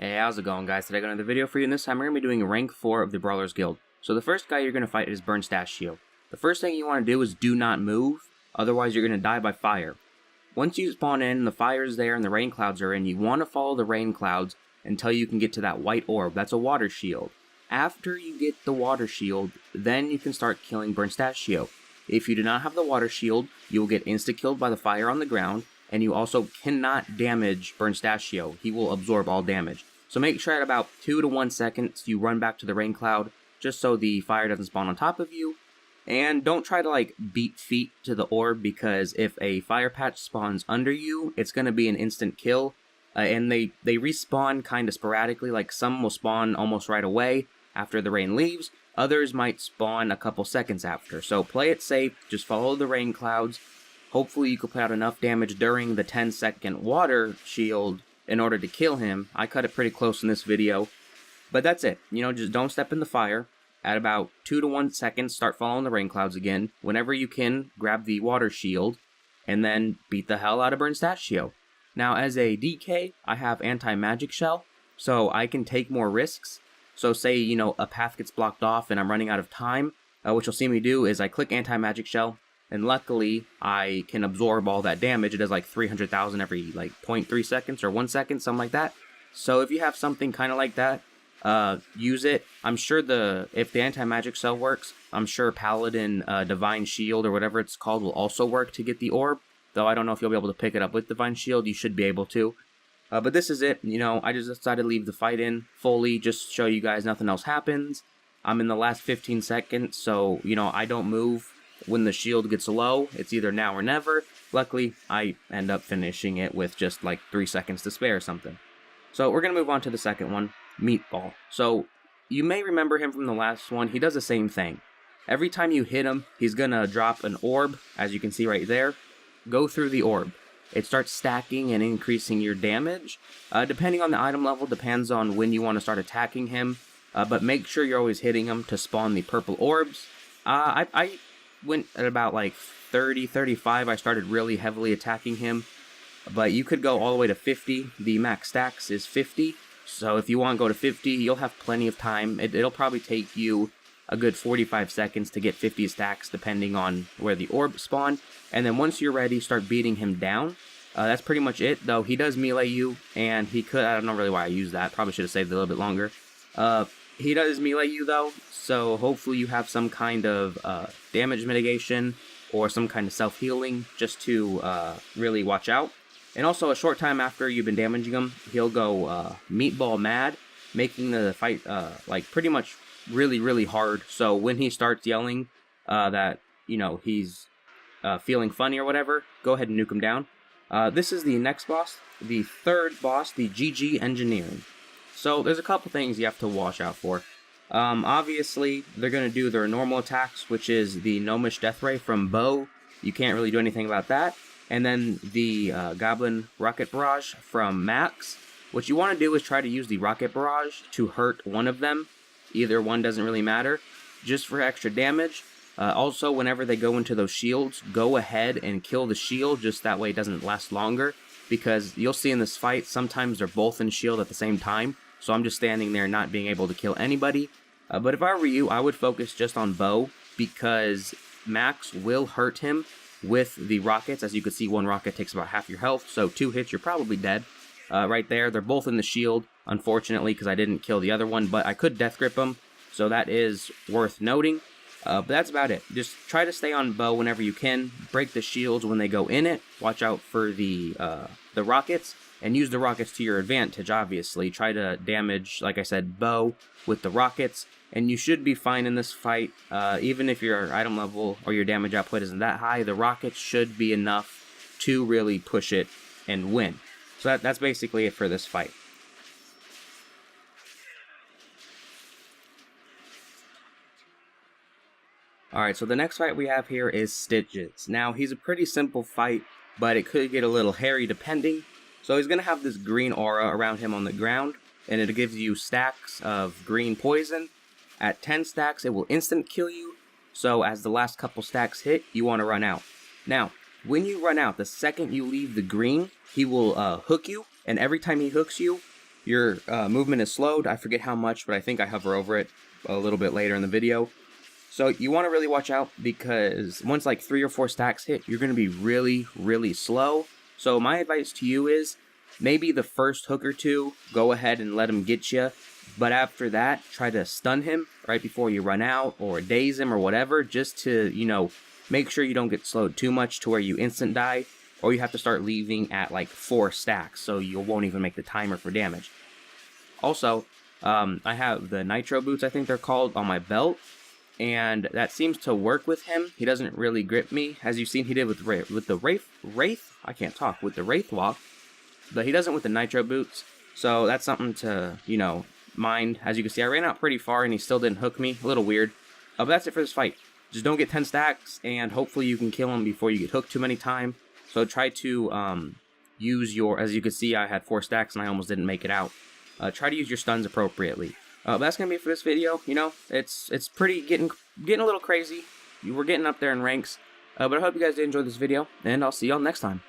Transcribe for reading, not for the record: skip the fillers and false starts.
Hey, how's it going, guys? Today I got another video for you, and this time we're going to be doing rank 4 of the Brawlers Guild. So the first guy you're going to fight is Burnstachio. The first thing you want to do is do not move, otherwise you're going to die by fire. Once you spawn in, the fire is there and the rain clouds are in, you want to follow the rain clouds until you can get to that white orb. That's a water shield. After you get the water shield, then you can start killing Burnstachio. If you do not have the water shield, you will get insta-killed by the fire on the ground, and you also cannot damage Burnstachio. He will absorb all damage. So make sure at about 2 to 1 seconds you run back to the rain cloud, just so the fire doesn't spawn on top of you. And don't try to beat feet to the orb, because if a fire patch spawns under you, it's going to be an instant kill. And they respawn kind of sporadically, like some will spawn almost right away after the rain leaves. Others might spawn a couple seconds after. So play it safe, just follow the rain clouds. Hopefully you can put out enough damage during the 10-second water shield in order to kill him. I cut it pretty close in this video. But that's it. Just don't step in the fire. At about 2 to 1 seconds, start following the rain clouds again. Whenever you can, grab the water shield, and then beat the hell out of Burnstachio. Now, as a DK, I have anti-magic shell, so I can take more risks. So say, a path gets blocked off and I'm running out of time. What you'll see me do is I click anti-magic shell, and luckily, I can absorb all that damage. It does 300,000 every 0.3 seconds or 1 second, something like that. So if you have something kind of like that, use it. I'm sure if the anti-magic cell works, I'm sure Paladin Divine Shield or whatever it's called will also work to get the orb. Though I don't know if you'll be able to pick it up with Divine Shield. You should be able to. But this is it. I just decided to leave the fight in fully, just to show you guys nothing else happens. I'm in the last 15 seconds, so, I don't move. When the shield gets low, it's either now or never. Luckily, I end up finishing it with just 3 seconds to spare or something. So we're going to move on to the second one, Meatball. So you may remember him from the last one. He does the same thing. Every time you hit him, he's going to drop an orb, as you can see right there. Go through the orb. It starts stacking and increasing your damage. Depending on the item level, depends on when you want to start attacking him. But make sure you're always hitting him to spawn the purple orbs. I went at about 30, 35. I started really heavily attacking him. But you could go all the way to 50. The max stacks is 50. So if you want to go to 50, you'll have plenty of time. It'll probably take you a good 45 seconds to get 50 stacks, depending on where the orbs spawn. And then once you're ready, start beating him down. That's pretty much it, though. He does melee you, and he could... I don't know really why I used that. Probably should have saved it a little bit longer. He does melee you, though, so hopefully you have some kind of damage mitigation or some kind of self-healing just to really watch out. And also, a short time after you've been damaging him, he'll go meatball mad, making the fight pretty much really, really hard. So when he starts yelling that, he's feeling funny or whatever, go ahead and nuke him down. This is the next boss, the third boss, the GG Engineering. So there's a couple things you have to watch out for. Obviously, they're going to do their normal attacks, which is the Gnomish Death Ray from Bo. You can't really do anything about that. And then the Goblin Rocket Barrage from Max. What you want to do is try to use the Rocket Barrage to hurt one of them. Either one doesn't really matter, just for extra damage. Also, whenever they go into those shields, go ahead and kill the shield, just that way it doesn't last longer. Because you'll see in this fight, sometimes they're both in shield at the same time. So I'm just standing there not being able to kill anybody. But if I were you, I would focus just on Bo, because Max will hurt him with the rockets. As you can see, one rocket takes about half your health, so 2 hits, you're probably dead. Right there, they're both in the shield, unfortunately, because I didn't kill the other one, but I could death grip him, so that is worth noting. But that's about it. Just try to stay on Bo whenever you can. Break the shields when they go in it. Watch out for the rockets. And use the rockets to your advantage, obviously. Try to damage, like I said, Bo with the rockets. And you should be fine in this fight. Even if your item level or your damage output isn't that high, the rockets should be enough to really push it and win. So that's basically it for this fight. Alright, so the next fight we have here is Stitches. Now, he's a pretty simple fight, but it could get a little hairy depending. So he's going to have this green aura around him on the ground, and it gives you stacks of green poison. At 10 stacks, it will instant kill you, so as the last couple stacks hit, you want to run out. Now, when you run out, the second you leave the green, he will hook you, and every time he hooks you, your movement is slowed. I forget how much, but I think I hover over it a little bit later in the video. So you want to really watch out, because once like 3 or 4 stacks hit, you're going to be really, really slow. So my advice to you is, maybe the first hook or two, go ahead and let him get you. But after that, try to stun him right before you run out, or daze him or whatever, just to, you know, make sure you don't get slowed too much to where you instant die, or you have to start leaving at like 4 stacks, so you won't even make the timer for damage. Also, I have the Nitro boots, I think they're called, on my belt, and that seems to work with him. He doesn't really grip me, as you've seen he did with the Wraith. I can't talk, with the Wraith Walk, but he doesn't with the Nitro boots. So that's something to, you know, mind. As you can see, I ran out pretty far and he still didn't hook me. A little weird. But that's it for this fight. Just don't get 10 stacks, and hopefully you can kill him before you get hooked too many times. So try to use your, as you can see, I had 4 stacks and I almost didn't make it out. Try to use your stuns appropriately. But that's gonna be it for this video. You know, it's pretty getting a little crazy. We're getting up there in ranks. But I hope you guys did enjoy this video, and I'll see y'all next time.